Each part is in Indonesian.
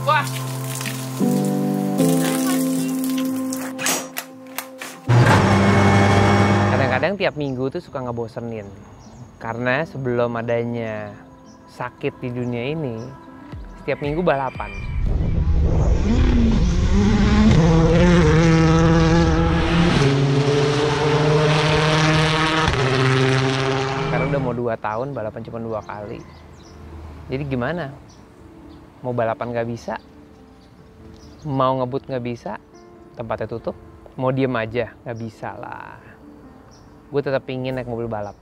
Wah. Kadang-kadang tiap minggu tuh suka ngebosenin. Karena sebelum adanya sakit di dunia ini, setiap minggu balapan. Karena udah mau 2 tahun, balapan cuma 2 kali. Jadi gimana? Mau balapan nggak bisa, mau ngebut nggak bisa, tempatnya tutup, mau diem aja nggak bisa lah. Gue tetap ingin naik mobil balap.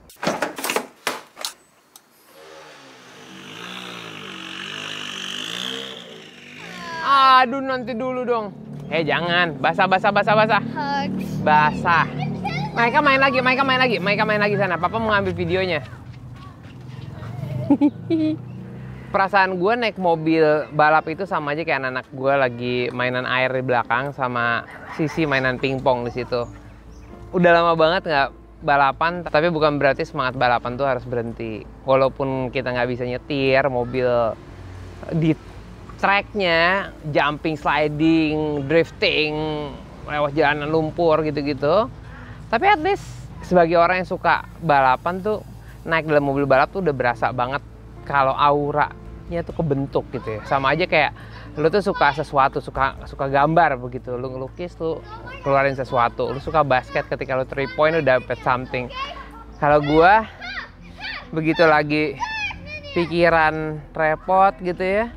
Aduh, nanti dulu dong. Jangan, basah. Hugs. Basah. Mereka main lagi sana. Papa mau ngambil videonya. Perasaan gue naik mobil balap itu sama aja kayak anak gue lagi mainan air di belakang sama Sisi mainan pingpong di situ. Udah lama banget nggak balapan, tapi bukan berarti semangat balapan tuh harus berhenti. Walaupun kita nggak bisa nyetir mobil di tracknya, jumping, sliding, drifting, lewat jalanan lumpur gitu-gitu. Tapi at least sebagai orang yang suka balapan tuh, naik dalam mobil balap tuh udah berasa banget kalau auranya tuh kebentuk gitu ya. Sama aja kayak lu tuh suka sesuatu, suka gambar begitu. Lu ngelukis tuh keluarin sesuatu. Lu suka basket ketika lu 3 point lu dapet something. Kalau gua begitu lagi pikiran repot gitu ya,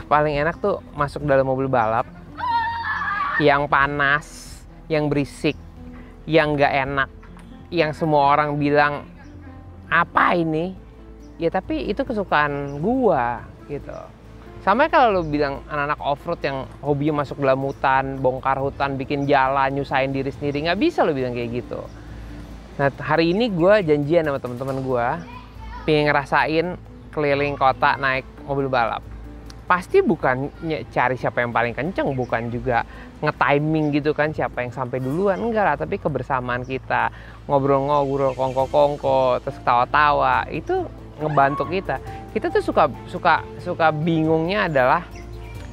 paling enak tuh masuk dalam mobil balap yang panas, yang berisik, yang nggak enak, yang semua orang bilang apa ini ya, tapi itu kesukaan gua gitu. Sama kalau lu bilang anak-anak off-road yang hobinya masuk dalam hutan, bongkar hutan, bikin jalan, nyusahin diri sendiri, nggak bisa lu bilang kayak gitu. Nah, hari ini gua janjian sama teman-teman gua pengen ngerasain keliling kota naik mobil balap. Pasti bukan cari siapa yang paling kenceng, bukan juga nge-timing gitu kan siapa yang sampai duluan, enggak lah, tapi kebersamaan kita, ngobrol-ngobrol, kongko-kongko, terus tawa-tawa, itu ngebantu kita. Kita tuh suka bingungnya adalah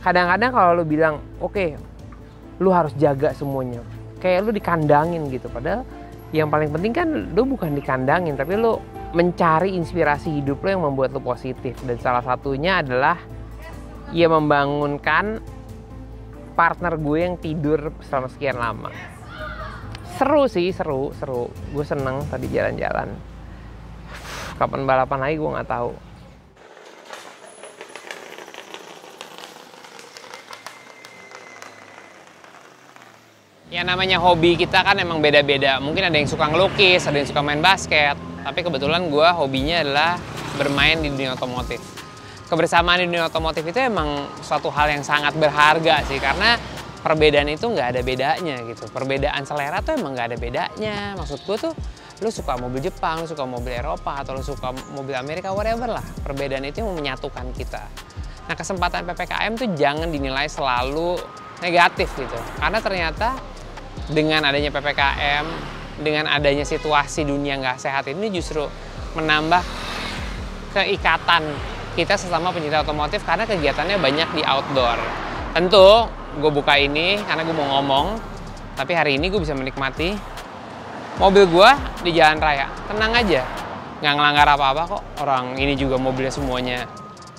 kadang-kadang kalau lu bilang, oke, lu harus jaga semuanya. Kayak lu dikandangin gitu, padahal yang paling penting kan lu bukan dikandangin, tapi lu mencari inspirasi hidup lu yang membuat lu positif. Dan salah satunya adalah ia membangunkan partner gue yang tidur selama sekian lama. Seru sih, seru. Gue seneng tadi jalan-jalan. Kapan balapan lagi gue nggak tahu. Ya namanya hobi kita kan emang beda-beda. Mungkin ada yang suka ngelukis, ada yang suka main basket. Tapi kebetulan gue hobinya adalah bermain di dunia otomotif. Kebersamaan di dunia otomotif itu emang suatu hal yang sangat berharga sih, karena perbedaan itu nggak ada bedanya gitu. Perbedaan selera tuh emang nggak ada bedanya. Maksud gue tuh, lu suka mobil Jepang, lu suka mobil Eropa, atau lu suka mobil Amerika, whatever lah. Perbedaan itu yang menyatukan kita. Nah, kesempatan PPKM tuh jangan dinilai selalu negatif gitu. Karena ternyata dengan adanya PPKM, dengan adanya situasi dunia nggak sehat ini justru menambah keikatan kita sesama pencinta otomotif karena kegiatannya banyak di outdoor. Tentu gue buka ini karena gue mau ngomong, tapi hari ini gue bisa menikmati mobil gue di jalan raya. Tenang aja, nggak ngelanggar apa-apa kok. Orang ini juga mobilnya semuanya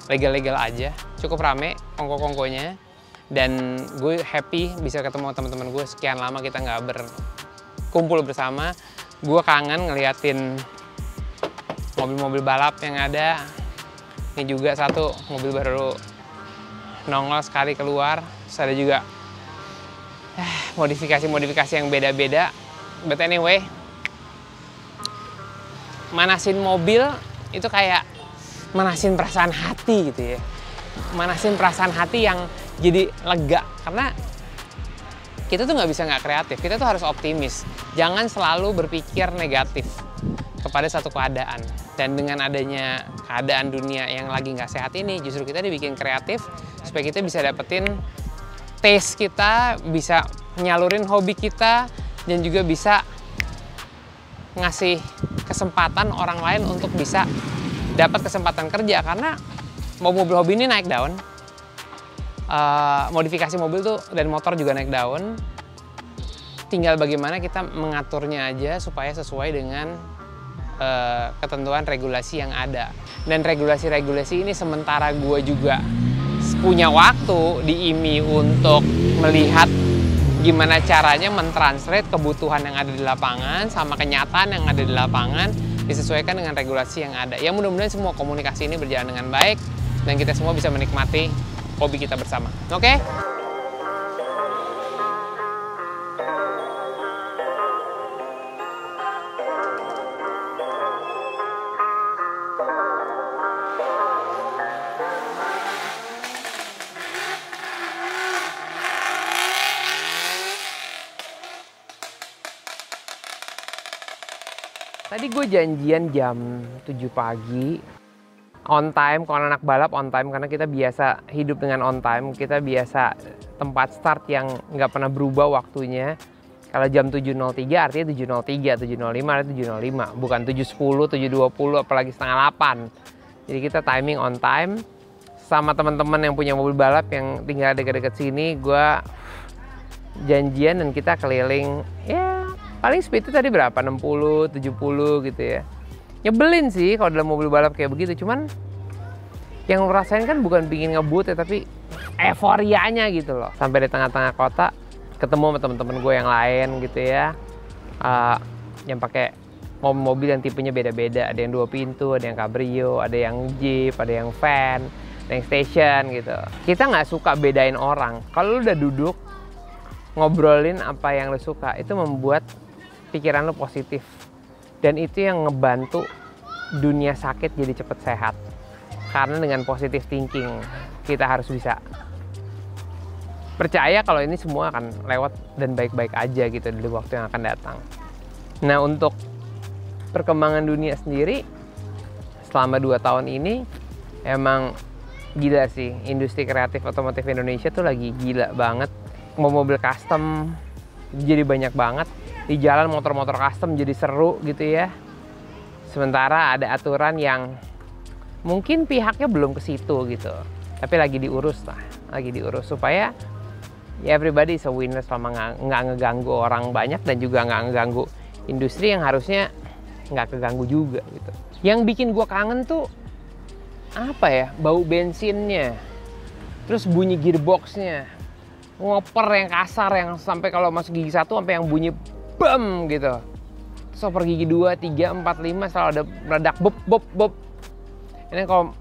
legal-legal aja, cukup rame kongko-kongkonya. Dan gue happy bisa ketemu teman-teman gue, sekian lama kita nggak berkumpul bersama. Gue kangen ngeliatin mobil-mobil balap yang ada. Ini juga satu mobil baru nongol sekali keluar. Terus ada juga modifikasi-modifikasi yang beda-beda. But anyway, manasin mobil itu kayak manasin perasaan hati gitu ya. Manasin perasaan hati yang jadi lega. Karena kita tuh nggak bisa nggak kreatif. Kita tuh harus optimis. Jangan selalu berpikir negatif kepada satu keadaan. Dan dengan adanya keadaan dunia yang lagi nggak sehat ini, justru kita dibikin kreatif supaya kita bisa dapetin taste kita, bisa nyalurin hobi kita, dan juga bisa ngasih kesempatan orang lain untuk bisa dapat kesempatan kerja. Karena mau mobil hobi ini naik daun, modifikasi mobil tuh dan motor juga naik daun. Tinggal bagaimana kita mengaturnya aja supaya sesuai dengan ketentuan regulasi yang ada. Dan regulasi-regulasi ini sementara gue juga punya waktu di IMI untuk melihat gimana caranya mentranslate kebutuhan yang ada di lapangan sama kenyataan yang ada di lapangan disesuaikan dengan regulasi yang ada. Ya mudah-mudahan semua komunikasi ini berjalan dengan baik dan kita semua bisa menikmati hobi kita bersama. Oke? Tadi gue janjian jam 7 pagi, on time, kalau anak balap on time, karena kita biasa hidup dengan on time, kita biasa tempat start yang nggak pernah berubah waktunya. Kalau jam 7.03 artinya 7.03, 7.05 artinya 7.05, bukan 7.10, 7.20, apalagi setengah 8. Jadi kita timing on time, sama teman-teman yang punya mobil balap yang tinggal dekat-dekat sini, gue janjian dan kita keliling, ya paling speednya tadi berapa? 60, 70 gitu ya. Nyebelin sih kalau dalam mobil balap kayak begitu. Cuman yang lo rasain kan bukan bikin ngebut ya, tapi euforianya gitu loh. Sampai di tengah-tengah kota, ketemu sama teman-teman gue yang lain gitu ya. Yang pakai mobil yang tipenya beda-beda. Ada yang 2 pintu, ada yang cabrio, ada yang jeep, ada yang van, ada yang station gitu. Kita nggak suka bedain orang. Kalau lo udah duduk, ngobrolin apa yang lo suka, itu membuat pikiran lo positif, dan itu yang ngebantu dunia sakit jadi cepet sehat. Karena dengan positive thinking kita harus bisa percaya kalau ini semua akan lewat dan baik-baik aja gitu di waktu yang akan datang. Nah, untuk perkembangan dunia sendiri selama 2 tahun ini emang gila sih. Industri kreatif otomotif Indonesia tuh lagi gila banget. Mobil custom jadi banyak banget. Di jalan motor-motor custom jadi seru gitu ya. Sementara ada aturan yang mungkin pihaknya belum ke situ gitu. Tapi lagi diurus lah. Lagi diurus supaya ya everybody is a winner selama nggak ngeganggu orang banyak dan juga nggak ngeganggu industri yang harusnya nggak keganggu juga gitu. Yang bikin gua kangen tuh apa ya? Bau bensinnya. Terus bunyi gearboxnya. Ngoper yang kasar yang sampai kalau masuk gigi 1 sampai yang bunyi bam gitu. Terus over gigi 2, 3, 4, 5 selalu ada meledak bop bop bop. Ini kalau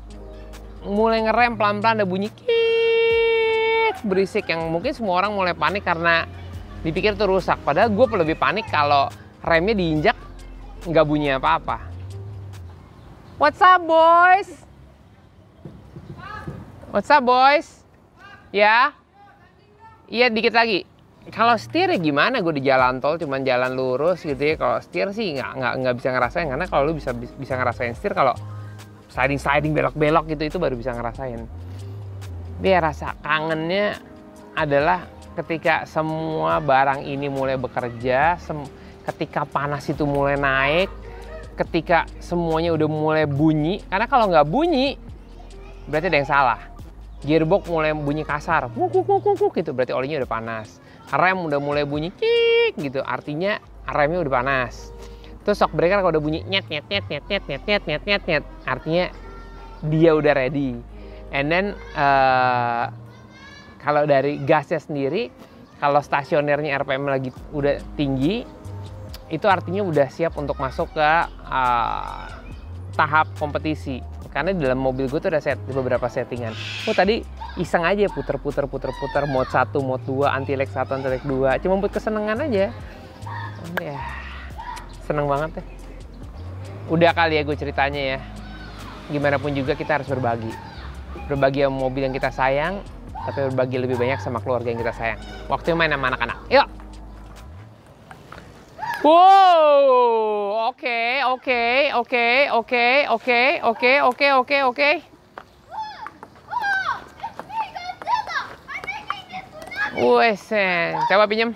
mulai ngerem pelan-pelan ada bunyi kik berisik yang mungkin semua orang mulai panik karena dipikir itu rusak. Padahal gue lebih panik kalau remnya diinjak nggak bunyi apa-apa. What's up boys? What's up boys? Ya? Iya dikit lagi. Kalau setir ya gimana? Gue di jalan tol cuman jalan lurus gitu ya. Kalau setir sih nggak bisa ngerasain, karena kalau lu bisa ngerasain setir kalau sliding belok-belok gitu itu baru bisa ngerasain. Dia rasa kangennya adalah ketika semua barang ini mulai bekerja, ketika panas itu mulai naik, ketika semuanya udah mulai bunyi. Karena kalau nggak bunyi berarti ada yang salah. Gearbox mulai bunyi kasar, gitu berarti olinya udah panas. Rem udah mulai bunyi cik gitu, artinya remnya udah panas. Terus shock breaker kalau udah bunyi nyet nyet nyet nyet nyet nyet nyet nyet nyet nyet, artinya dia udah ready. And then kalau dari gasnya sendiri, kalau stasionernya RPM lagi udah tinggi, itu artinya udah siap untuk masuk ke tahap kompetisi. Karena di dalam mobil gue tuh ada beberapa settingan. Oh tadi iseng aja puter-puter mode 1, mode 2, anti-lag 1, anti-lag 2. Cuma buat kesenangan aja. Ya, seneng banget deh. Udah kali ya gue ceritanya ya. Gimana pun juga kita harus berbagi. Berbagi sama mobil yang kita sayang, tapi berbagi lebih banyak sama keluarga yang kita sayang. Waktunya main sama anak-anak. Yuk! Wow, oke. Wes, coba pinjam.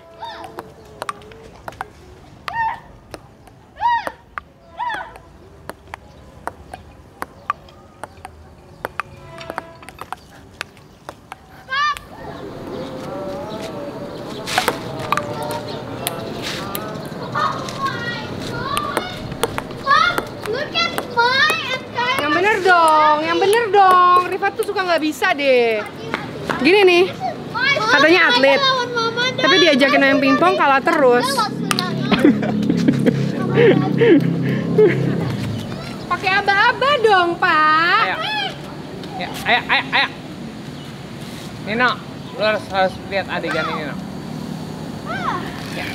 Papa tuh suka nggak bisa deh. Gini nih, katanya atlet, tapi diajakin main pingpong kalah terus. Pakai aba-aba dong, Pak. Ayo. Ya, ayo. Nino, lu harus lihat adegan ini, Nino. Ya.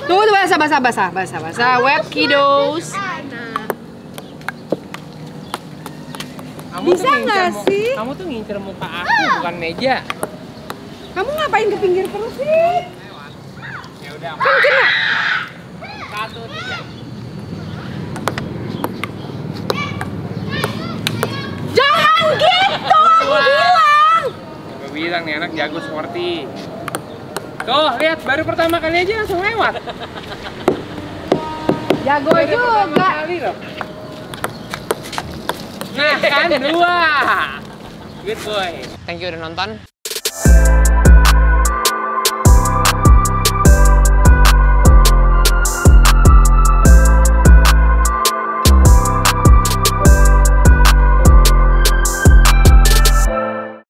Tuh, basah. Wet kiddos. Bisa nggak sih? Kamu tuh ngincer muka aku, bukan meja. Kamu ngapain ke pinggir terus sih? Ya udah. Kan kena. 1, 3. Jangan gitu, aku bilang. Gue bilang nih anak jago sporty. Tuh, lihat baru pertama kali aja langsung lewat. Jago juga. Kali loh. Nah, kan 2. Good boy. Thank you udah nonton.